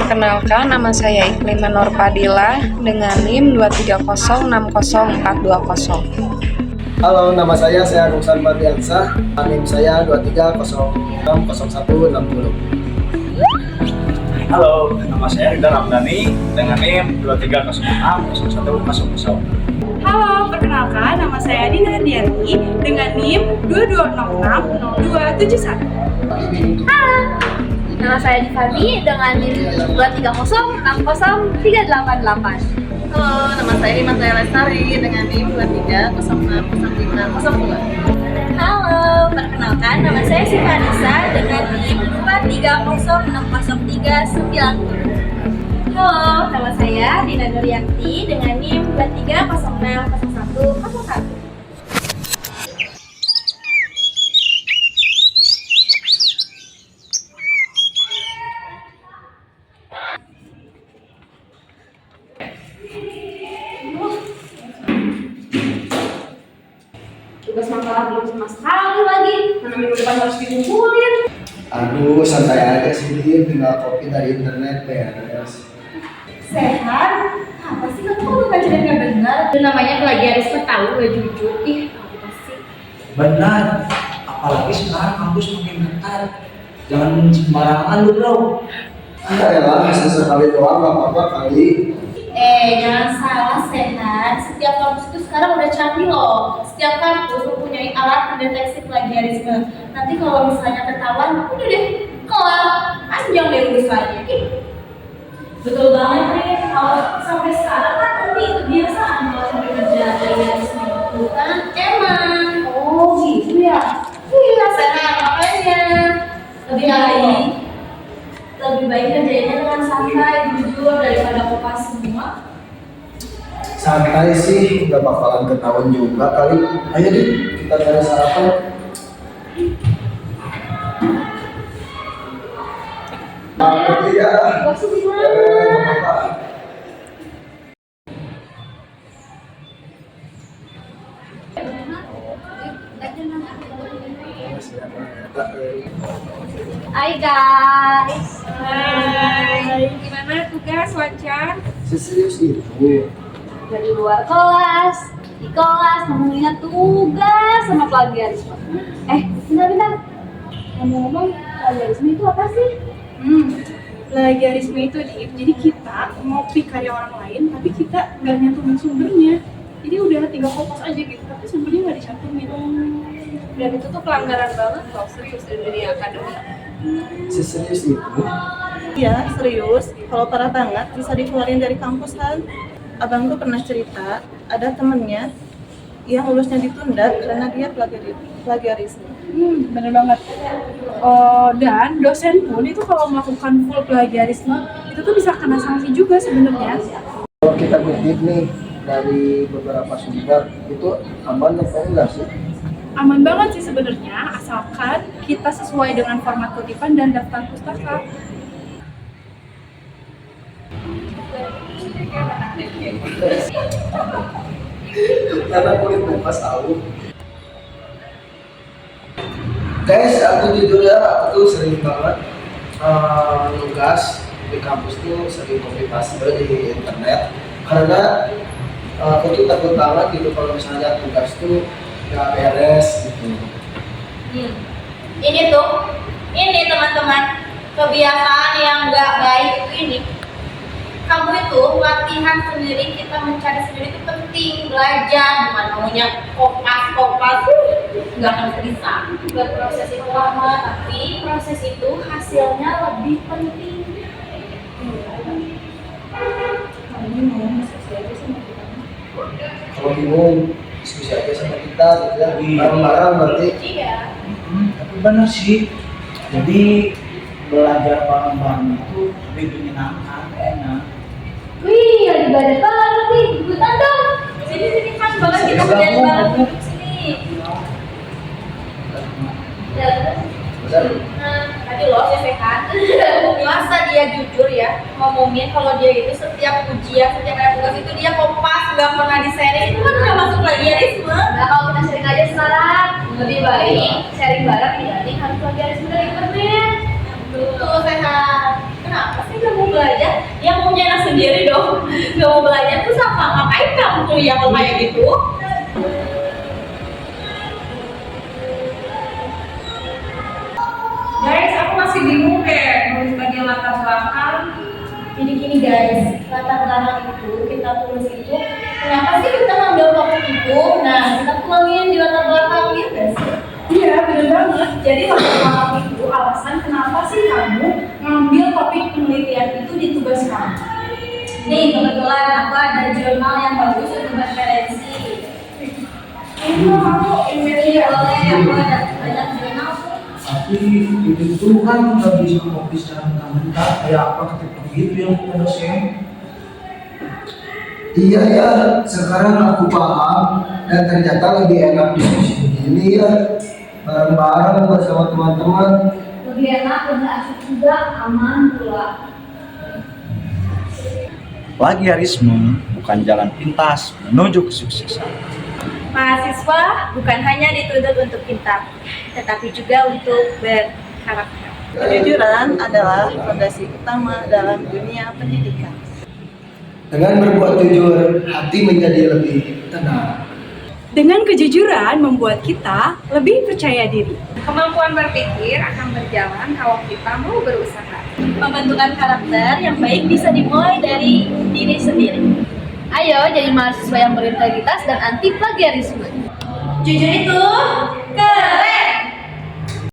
Perkenalkan, nama saya Ikliman Nurpadila dengan NIM 230604220. Halo, nama saya Agung Sanfadiansah. NIM saya 23060160. Halo, nama saya Ridha Ramdhani dengan NIM 23060100. Halo, perkenalkan nama saya Dina Ardianti dengan NIM 22060271. Halo, nama saya Divani dengan NIM 23060388. Halo, nama saya Himantaya Lestari dengan NIM 23060502. Halo, perkenalkan nama saya Siva Anissa dengan NIM 2306039. Halo, nama saya Dina Nurianti dengan NIM 23060101. Tugas makalah belum sama sekali lagi, mana minggu depan harus dikumpulin. Aduh, santai aja sih, tinggal copy dari internet beres. Sehat? Apa sih kamu kok ngajarin gak benar? Itu namanya plagiarisme, tahu gak jujur. Ih, apa sih? Benar, apalagi sekarang kampus makin ketat. Jangan sembarangan lu bro. Ya lah, sesekali doang gak apa-apa kali. Jangan salah Sehat. Setiap kampus itu sekarang udah canggih loh. Setiap kampus mempunyai alat pendeteksi plagiarisme. Nanti kalau misalnya ketahuan, udah deh, kelar. Panjang deh urusannya. Betul banget nih, kalau sampai sekarang kan nanti kebiasaan kalau sampai kerja plagiarisme itu kan. Emang. Oh gitu ya? Iya Sehat, makanya. Lebih baik kerjanya dengan santai, jujur daripada kopas semua. Santai sih, gak bakalan ketahuan juga kali. Ayo deh, kita cari sarapan. Iya. Maksud gimana? Hai guys. Hai. Gimana tugas lancar? Serius itu. Dari luar kelas, di kelas ngomongin tugas sama plagiarisme. Bentar. Ngomong-ngomong, plagiarisme itu apa sih? Plagiarisme itu jadi kita ngopi karya orang lain tapi kita nggak nyantumin sumbernya. Jadi udah tinggal kopas aja gitu tapi sumbernya nggak dicantumin. Dan itu tuh pelanggaran banget loh, serius di dunia akademik. Serius itu. Iya, serius. Kalau parah banget bisa dikeluarin dari kampus kan. Abang tuh pernah cerita, ada temennya yang lulusnya ditunda karena dia plagiarisme. Bener banget. Dan dosen pun itu kalau melakukan full plagiarisme itu tuh bisa kena sanksi juga sebenarnya. Kalau kita kutip nih dari beberapa sumber, itu aman atau enggak sih? Aman banget sih sebenarnya, asalkan kita sesuai dengan format kutipan dan daftar pustaka. Karena kulit bebas tahu. Guys, aku jujur ya, aku tuh sering banget nugas di kampus tuh sering copy paste di internet karena aku tuh takut banget gitu kalau misalnya tugas tuh nggak beres gitu. Ini teman-teman, kebiasaan yang nggak baik itu ini. Kamu itu latihan sendiri, kita mencari sendiri itu penting, belajar, bukan maunya kopas, nggak akan bisa. Proses itu lama, tapi proses itu hasilnya lebih penting. Kamu bingung, diskusi aja sama kita. Kalau bingung diskusi aja sama kita gitu ya, bareng-bareng berarti. Iya. Tapi benar sih. Jadi belajar bareng-bareng itu lebih menyenangkan, enak. Wih, lagi belajar banget nih, ikutan dong. Sini pas banget kita belajar bareng, duduk sini. Ya, terus? Tadi loh saya Sehat. Masa dia jujur ya ngomongin kalau dia itu setiap ujian, setiap ada tugas itu dia kopas, nggak pernah di-sharing. Itu kan udah masuk plagiarisme. Nah kalau kita sharing aja sekarang, lebih baik sharing bareng dibanding harus plagiarisme dari internet. Betul Sehat. Kenapa sih nggak mau belajar? gak mau belajar tuh sama ngapain kamu kuliah kalau kayak gitu? Guys, aku masih bingung deh nulis bagian latar belakang. Jadi gini guys, latar belakang itu kita tulis itu kenapa sih kita ngambil topik itu? Nah, kita tuangin di latar belakang ya guys. Iya, bener banget. Jadi latar belakang itu alasan kenapa sih kamu ngambil topik penelitian itu di tugas kamu. Nih, kebetulan aku ada jurnal yang bagus untuk referensi. Ini aku emailnya Boleh, aku ada banyak jurnal tuh. Tapi itu kan nggak bisa kopi secara mentah-mentah kayak apa ketika gitu yang kita dosen. Iya ya, sekarang aku paham dan ternyata lebih enak diskusi begini ya, bareng-bareng bersama teman-teman. Lebih enak, lebih asik juga, aman pula. Plagiarisme bukan jalan pintas menuju kesuksesan. Mahasiswa bukan hanya dituntut untuk pintar, tetapi juga untuk berkarakter. Kejujuran adalah fondasi utama dalam dunia pendidikan. Dengan berbuat jujur, hati menjadi lebih tenang. Dengan kejujuran membuat kita lebih percaya diri. Kemampuan berpikir akan berjalan kalau kita mau berusaha. Pembentukan karakter yang baik bisa dimulai dari diri sendiri. Ayo jadi mahasiswa yang berintegritas dan anti plagiarisme. Jujur itu keren.